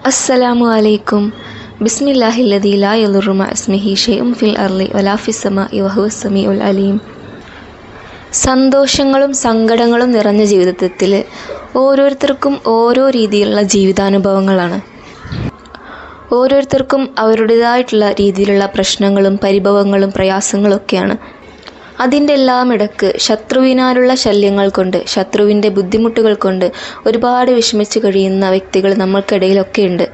അസ്സലാമു അലൈക്കും. ബിസ്മില്ലാഹില്ലദീ ലാ യളുറു മഅ ഇസ്മിഹി ശൈഉൻ ഫിൽ അർളി വലാ ഫിസ് സമാഇ വഹുവസ് സമീഉൽ അലീം. സന്തോഷങ്ങളും സങ്കടങ്ങളും നിറഞ്ഞ ജീവിതത്തിൽ ഓരോരുത്തർക്കും ഓരോ രീതിയിലുള്ള ജീവിതാനുഭവങ്ങളാണ്. ഓരോരുത്തർക്കും അവരുടേതായിട്ടുള്ള രീതിയിലുള്ള പ്രശ്നങ്ങളും പരിഭവങ്ങളും പ്രയാസങ്ങളൊക്കെയാണ്. അതിൻ്റെ എല്ലാം ഇടക്ക് ശത്രുവിനാലുള്ള ശല്യങ്ങൾ കൊണ്ട്, ശത്രുവിൻ്റെ ബുദ്ധിമുട്ടുകൾ കൊണ്ട് ഒരുപാട് വിഷമിച്ച് കഴിയുന്ന വ്യക്തികൾ നമ്മൾക്കിടയിലൊക്കെ ഉണ്ട്.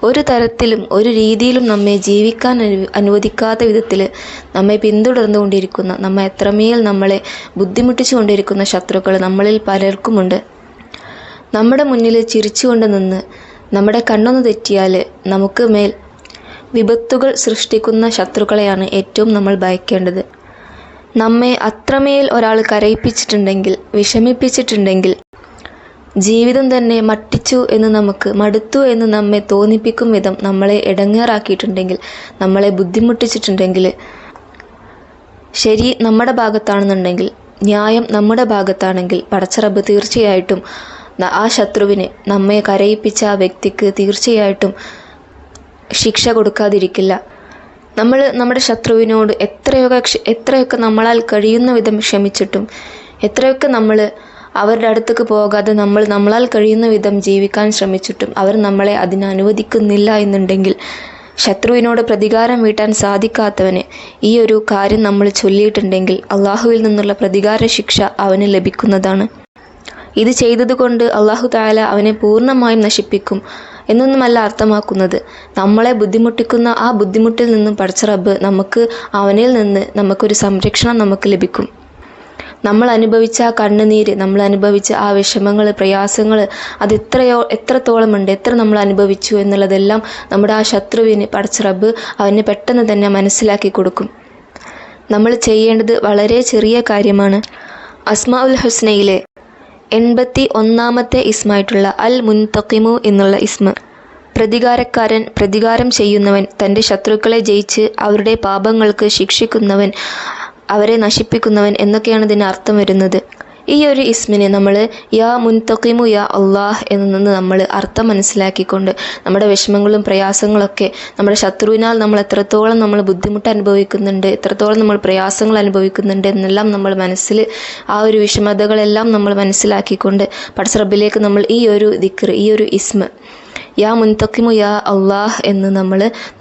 ഒരു തരത്തിലും ഒരു രീതിയിലും നമ്മെ ജീവിക്കാൻ അനുവദിക്കാത്ത വിധത്തിൽ നമ്മെ പിന്തുടർന്നുകൊണ്ടിരിക്കുന്ന, നമ്മെ എത്രമേൽ നമ്മളെ ബുദ്ധിമുട്ടിച്ചു കൊണ്ടിരിക്കുന്ന ശത്രുക്കൾ നമ്മളിൽ പലർക്കുമുണ്ട്. നമ്മുടെ മുന്നിൽ ചിരിച്ചുകൊണ്ട് നിന്ന് നമ്മുടെ കണ്ണൊന്ന് തെറ്റിയാൽ നമുക്ക് മേൽ വിപത്തുകൾ സൃഷ്ടിക്കുന്ന ശത്രുക്കളെയാണ് ഏറ്റവും നമ്മൾ ഭയക്കേണ്ടത്. നമ്മെ അത്രമേൽ ഒരാൾ കരയിപ്പിച്ചിട്ടുണ്ടെങ്കിൽ, വിഷമിപ്പിച്ചിട്ടുണ്ടെങ്കിൽ, ജീവിതം തന്നെ മടുത്തു എന്ന് നമ്മെ തോന്നിപ്പിക്കും വിധം നമ്മളെ ഇടങ്ങേറാക്കിയിട്ടുണ്ടെങ്കിൽ, നമ്മളെ ബുദ്ധിമുട്ടിച്ചിട്ടുണ്ടെങ്കിൽ, ശരി നമ്മുടെ ഭാഗത്താണെന്നുണ്ടെങ്കിൽ, ന്യായം നമ്മുടെ ഭാഗത്താണെങ്കിൽ പടച്ച റബ്ബ് തീർച്ചയായിട്ടും ആ ശത്രുവിന്, നമ്മെ കരയിപ്പിച്ച ആ വ്യക്തിക്ക് തീർച്ചയായിട്ടും ശിക്ഷ കൊടുക്കാതിരിക്കില്ല. നമ്മൾ നമ്മുടെ ശത്രുവിനോട് എത്രയൊക്കെ നമ്മളാൽ കഴിയുന്ന വിധം ക്ഷമിച്ചിട്ടും, എത്രയൊക്കെ നമ്മൾ അവരുടെ അടുത്തേക്ക് പോകാതെ നമ്മളാൽ കഴിയുന്ന വിധം ജീവിക്കാൻ ശ്രമിച്ചിട്ടും അവർ നമ്മളെ അതിന് അനുവദിക്കുന്നില്ല എന്നുണ്ടെങ്കിൽ, ശത്രുവിനോട് പ്രതികാരം വീട്ടാൻ സാധിക്കാത്തവന് ഈ ഒരു കാര്യം നമ്മൾ ചൊല്ലിയിട്ടുണ്ടെങ്കിൽ അള്ളാഹുവിൽ നിന്നുള്ള പ്രതികാര ശിക്ഷ അവന് ലഭിക്കുന്നതാണ്. ഇത് ചെയ്തതുകൊണ്ട് അള്ളാഹു തആല അവനെ പൂർണ്ണമായും നശിപ്പിക്കും എന്നൊന്നുമല്ല അർത്ഥമാക്കുന്നത്. നമ്മളെ ബുദ്ധിമുട്ടിക്കുന്ന ആ ബുദ്ധിമുട്ടിൽ നിന്നും പടച്ച റബ്ബ് അവനിൽ നിന്ന് നമുക്കൊരു സംരക്ഷണം നമുക്ക് ലഭിക്കും. നമ്മൾ അനുഭവിച്ച ആ കണ്ണുനീര്, നമ്മൾ അനുഭവിച്ച ആ വിഷമങ്ങൾ, പ്രയാസങ്ങൾ, അത് എത്രത്തോളം ഉണ്ട്, എത്ര നമ്മൾ അനുഭവിച്ചു എന്നുള്ളതെല്ലാം നമ്മുടെ ആ ശത്രുവിന് പടച്ച റബ്ബ് അവന് പെട്ടെന്ന് തന്നെ മനസ്സിലാക്കി കൊടുക്കും. നമ്മൾ ചെയ്യേണ്ടത് വളരെ ചെറിയ കാര്യമാണ്. അസ്മാഉൽ ഹുസ്നയിലെ 81ാമത്തെ ഇസ്മായിട്ടുള്ള അൽ മുൻതഖിമു എന്നുള്ള ഇസ്മ, പ്രതികാരക്കാരൻ, പ്രതികാരം ചെയ്യുന്നവൻ, തൻ്റെ ശത്രുക്കളെ ജയിച്ച് അവരുടെ പാപങ്ങൾക്ക് ശിക്ഷിക്കുന്നവൻ, അവരെ നശിപ്പിക്കുന്നവൻ എന്നൊക്കെയാണ് ഇതിന് അർത്ഥം വരുന്നത്. ഈ ഒരു ഇസ്മിനെ നമ്മൾ യാ മുൻതഖിമു യാ അള്ളാഹ് എന്ന് നമ്മൾ അർത്ഥം മനസ്സിലാക്കിക്കൊണ്ട് നമ്മുടെ വിഷമങ്ങളും പ്രയാസങ്ങളൊക്കെ, നമ്മുടെ ശത്രുവിനാൽ നമ്മൾ എത്രത്തോളം നമ്മൾ ബുദ്ധിമുട്ട് അനുഭവിക്കുന്നുണ്ട്, എത്രത്തോളം നമ്മൾ പ്രയാസങ്ങൾ അനുഭവിക്കുന്നുണ്ട് എന്നെല്ലാം നമ്മൾ മനസ്സിൽ ആ ഒരു വിഷമതകളെല്ലാം നമ്മൾ മനസ്സിലാക്കിക്കൊണ്ട് പടച്ച റബ്ബിലേക്ക് നമ്മൾ ഈ ഒരു ദിക്ർ, ഈ ഒരു ഇസ്മ യാ മുൻതഖിമു യാ അള്ളാഹ് എന്ന്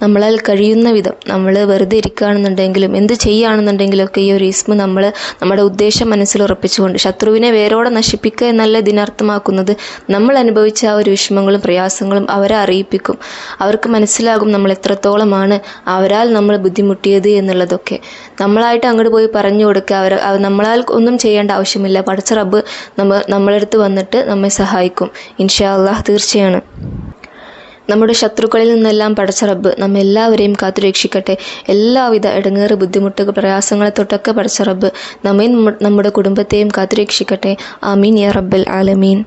നമ്മളാൽ കഴിയുന്ന വിധം, നമ്മൾ വെറുതെ ഇരിക്കുകയാണെന്നുണ്ടെങ്കിലും എന്ത് ചെയ്യുകയാണെന്നുണ്ടെങ്കിലൊക്കെ ഈ ഒരു ഇസ്മ നമ്മുടെ ഉദ്ദേശം മനസ്സിൽ ഉറപ്പിച്ചുകൊണ്ട്, ശത്രുവിനെ വേരോടെ നശിപ്പിക്കുക എന്നല്ല ഇതിനർത്ഥമാക്കുന്നത്. നമ്മൾ അനുഭവിച്ച ആ ഒരു വിഷമങ്ങളും പ്രയാസങ്ങളും അവരെ അറിയിപ്പിക്കും. അവർക്ക് മനസ്സിലാകും നമ്മൾ എത്രത്തോളമാണ് അവരാൽ നമ്മൾ ബുദ്ധിമുട്ടിയത് എന്നുള്ളതൊക്കെ. നമ്മളായിട്ട് അങ്ങോട്ട് പോയി പറഞ്ഞു കൊടുക്കുക, നമ്മളാൽ ഒന്നും ചെയ്യേണ്ട ആവശ്യമില്ല. പടച്ച റബ്ബ് നമ്മളടുത്ത് വന്നിട്ട് നമ്മെ സഹായിക്കും ഇൻഷാ അല്ലാഹ്. തീർച്ചയാണ് നമ്മുടെ ശത്രുക്കളിൽ നിന്നെല്ലാം പടച്ച റബ്ബ് നമ്മെല്ലാവരെയും കാത്തുരക്ഷിക്കട്ടെ. എല്ലാവിധ ഇടങ്ങേറ്, ബുദ്ധിമുട്ടുകൾ, പ്രയാസങ്ങളെ തൊട്ടൊക്കെ പടച്ച റബ്ബ് നമ്മയും നമ്മുടെ കുടുംബത്തെയും കാത്തുരക്ഷിക്കട്ടെ. ആമീൻ യാ റബ്ബൽ ആലമീൻ.